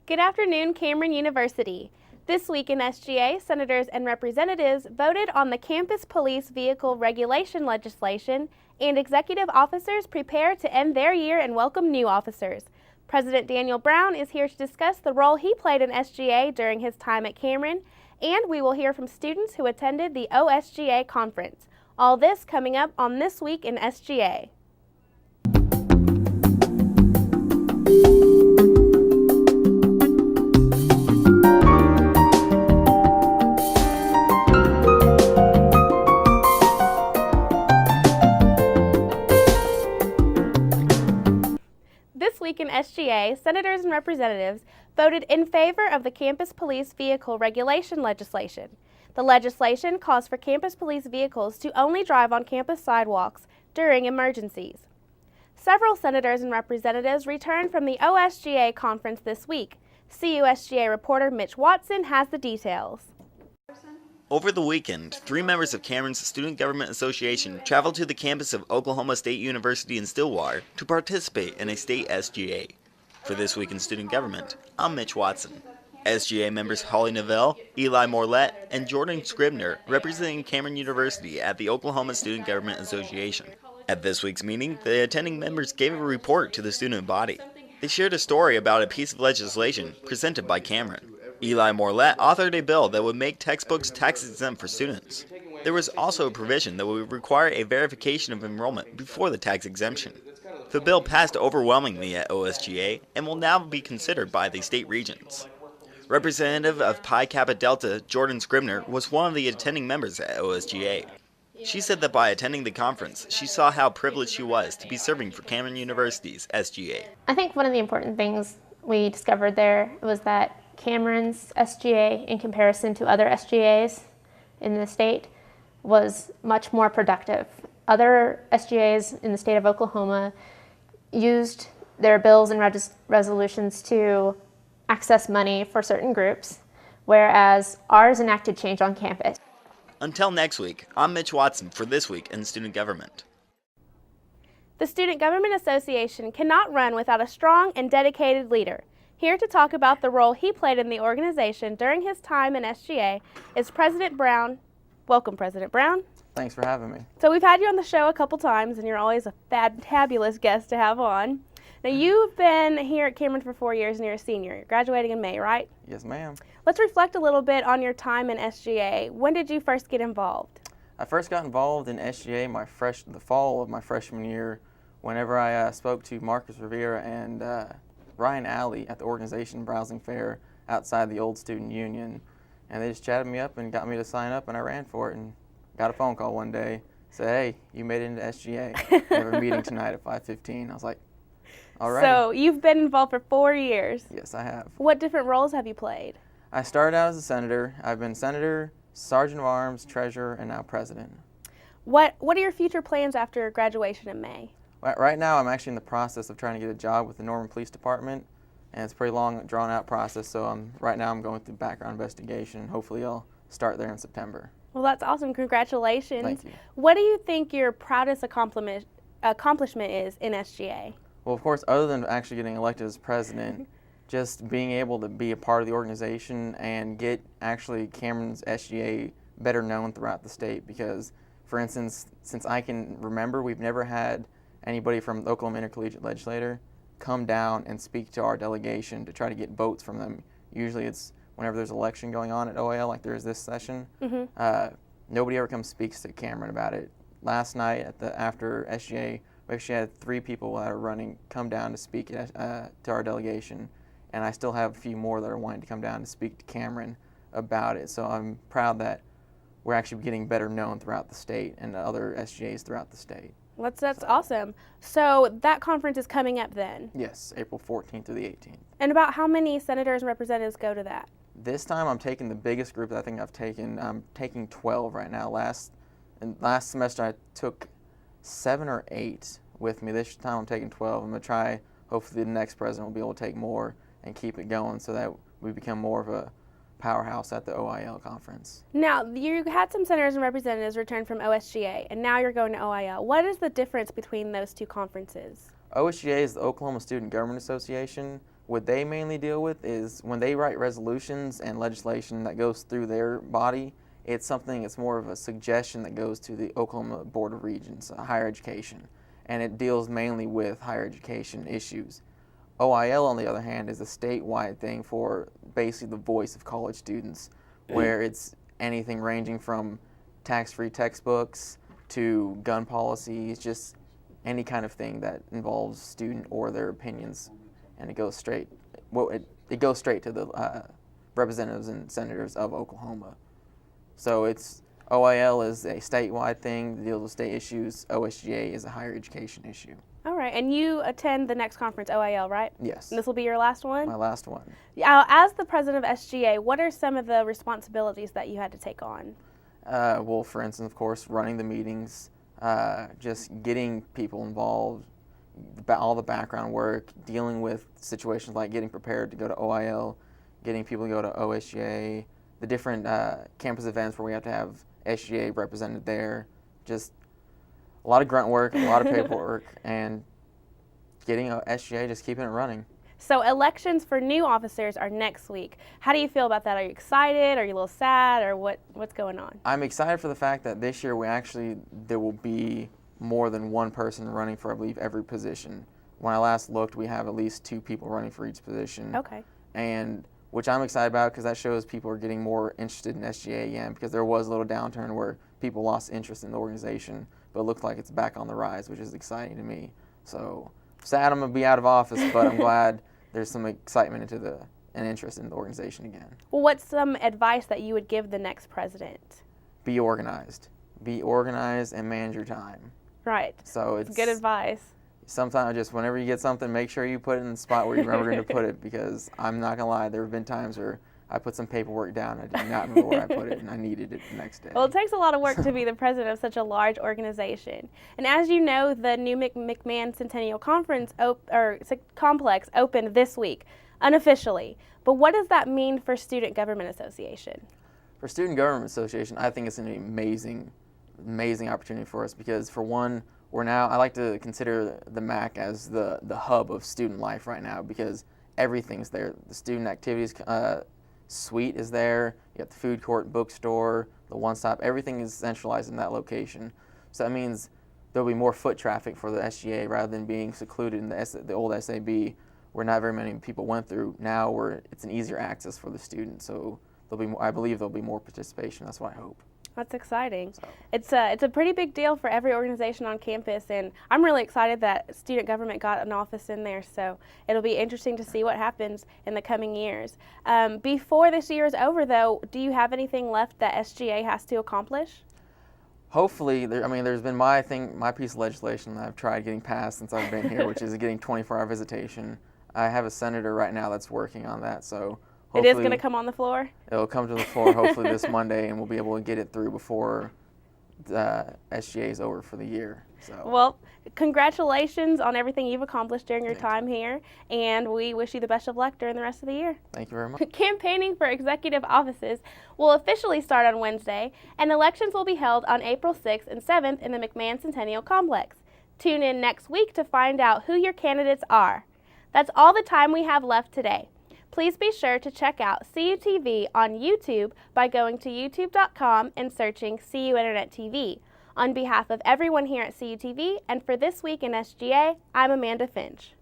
Good afternoon, Cameron University. This week in SGA, senators and representatives voted on the campus police vehicle regulation legislation, and executive officers prepare to end their year and welcome new officers. President Daniel Brown is here to discuss the role he played in SGA during his time at Cameron, and we will hear from students who attended the OSGA conference. All this coming up on This Week in SGA. This week in SGA, senators and representatives voted in favor of the campus police vehicle regulation legislation. The legislation calls for campus police vehicles to only drive on campus sidewalks during emergencies. Several senators and representatives returned from the OSGA conference this week. CUSGA reporter Mitch Watson has the details. Over the weekend, 3 members of Cameron's Student Government Association traveled to the campus of Oklahoma State University in Stillwater to participate in a state SGA. For This Week in Student Government, I'm Mitch Watson. SGA members Holly Novell, Eli Morlett, and Jordan Scribner representing Cameron University at the Oklahoma Student Government Association. At this week's meeting, the attending members gave a report to the student body. They shared a story about a piece of legislation presented by Cameron. Eli Morlett authored a bill that would make textbooks tax-exempt for students. There was also a provision that would require a verification of enrollment before the tax exemption. The bill passed overwhelmingly at OSGA and will now be considered by the state regents. Representative of Pi Kappa Delta Jordan Scribner was one of the attending members at OSGA. She said that by attending the conference, she saw how privileged she was to be serving for Cameron University's SGA. I think one of the important things we discovered there was that Cameron's SGA, in comparison to other SGAs in the state, was much more productive. Other SGAs in the state of Oklahoma used their bills and resolutions to access money for certain groups, whereas ours enacted change on campus. Until next week, I'm Mitch Watson for This Week in Student Government. The Student Government Association cannot run without a strong and dedicated leader. Here to talk about the role he played in the organization during his time in SGA is President Brown. Welcome, President Brown. Thanks for having me. So we've had you on the show a couple times, and you're always a fabulous guest to have on. Now, you've been here at Cameron for 4 years, and you're a senior. You're graduating in May, right? Yes, ma'am. Let's reflect a little bit on your time in SGA. When did you first get involved? I first got involved in SGA the fall of my freshman year whenever I spoke to Marcus Rivera and Ryan Alley at the organization browsing fair outside the old student union. And they just chatted me up and got me to sign up, and I ran for it and got a phone call one day. Said, hey, you made it into SGA. We have a meeting tonight at 5:15. I was like, all right. So you've been involved for 4 years. Yes, I have. What different roles have you played? I started out as a senator. I've been senator, sergeant of arms, treasurer, and now president. What are your future plans after graduation in May? Right now, I'm actually in the process of trying to get a job with the Norman Police Department, and it's a pretty long, drawn-out process, so right now I'm going through background investigation, and hopefully I'll start there in September. Well, that's awesome. Congratulations. Thank you. What do you think your proudest accomplishment is in SGA? Well, of course, other than actually getting elected as president, just being able to be a part of the organization and get actually Cameron's SGA better known throughout the state, because, for instance, since I can remember, we've never had anybody from the Oklahoma Intercollegiate Legislature come down and speak to our delegation to try to get votes from them. Usually it's whenever there's an election going on at OAL, like there is this session. Nobody ever comes speaks to Cameron about it. Last night after SGA, we actually had 3 people that are running come down to speak to our delegation, and I still have a few more that are wanting to come down to speak to Cameron about it. So I'm proud that we're actually getting better known throughout the state and other SGAs throughout the state. That's awesome. So that conference is coming up then? Yes, April 14th through the 18th. And about how many senators and representatives go to that? This time I'm taking the biggest group that I think I've taken. I'm taking 12 right now. Last semester I took 7 or 8 with me. This time I'm taking 12. I'm going to try, hopefully the next president will be able to take more and keep it going so that we become more of a powerhouse at the OIL conference. Now, you had some senators and representatives return from OSGA, and now you're going to OIL. What is the difference between those two conferences? OSGA is the Oklahoma Student Government Association. what they mainly deal with is when they write resolutions and legislation that goes through their body, it's more of a suggestion that goes to the Oklahoma Board of Regents, higher education, and it deals mainly with higher education issues. OIL, on the other hand, is a statewide thing for basically the voice of college students, where it's anything ranging from tax-free textbooks to gun policies, just any kind of thing that involves student or their opinions, and it goes straight to the representatives and senators of Oklahoma. So OIL is a statewide thing that deals with state issues. OSGA is a higher education issue. All right, and you attend the next conference, OIL, right? Yes. And this will be your last one? My last one. As the president of SGA, what are some of the responsibilities that you had to take on? Well, for instance, of course, running the meetings, just getting people involved, all the background work, dealing with situations like getting prepared to go to OIL, getting people to go to OSGA, the different campus events where we have to have SGA represented there, just a lot of grunt work, a lot of paperwork, and getting SGA, just keeping it running. So elections for new officers are next week. How do you feel about that? Are you excited? Are you a little sad? Or what's going on? I'm excited for the fact that this year there will be more than one person running for, I believe, every position. When I last looked, we have at least 2 people running for each position. Okay. And which I'm excited about because that shows people are getting more interested in SGA again, because there was a little downturn where people lost interest in the organization, but it looks like it's back on the rise, which is exciting to me. So sad I'm going to be out of office, but I'm glad there's some excitement and interest in the organization again. Well, what's some advice that you would give the next president? Be organized. Be organized and manage your time. Right. So it's good advice. Sometimes just whenever you get something, make sure you put it in the spot where you remember going to put it, because I'm not going to lie, there have been times where I put some paperwork down, I did not remember where I put it, and I needed it the next day. Well, it takes a lot of work to be the president of such a large organization. And as you know, the new McMahon Centennial Conference Complex opened this week, unofficially. But what does that mean for Student Government Association? For Student Government Association, I think it's an amazing opportunity for us, because for one, I like to consider the MAC as the hub of student life right now, because everything's there. The student activities suite is there. You got the food court, bookstore, the one-stop. Everything is centralized in that location. So that means there'll be more foot traffic for the SGA rather than being secluded in the old SAB, where not very many people went through. Now it's an easier access for the students. So I believe there'll be more participation. That's what I hope. That's exciting. So. It's a pretty big deal for every organization on campus, and I'm really excited that student government got an office in there, so it'll be interesting to see what happens in the coming years. Before this year is over, though, do you have anything left that SGA has to accomplish? Hopefully, there's been my piece of legislation that I've tried getting passed since I've been here, which is getting 24-hour visitation. I have a senator right now that's working on that, so it is going to come on the floor? It'll come to the floor hopefully this Monday, and we'll be able to get it through before the SGA is over for the year. So. Well, congratulations on everything you've accomplished during your time here, and we wish you the best of luck during the rest of the year. Thank you very much. Campaigning for executive offices will officially start on Wednesday, and elections will be held on April 6th and 7th in the McMahon Centennial Complex. Tune in next week to find out who your candidates are. That's all the time we have left today. Please be sure to check out CUTV on YouTube by going to youtube.com and searching CU Internet TV. On behalf of everyone here at CUTV and for This Week in SGA, I'm Amanda Finch.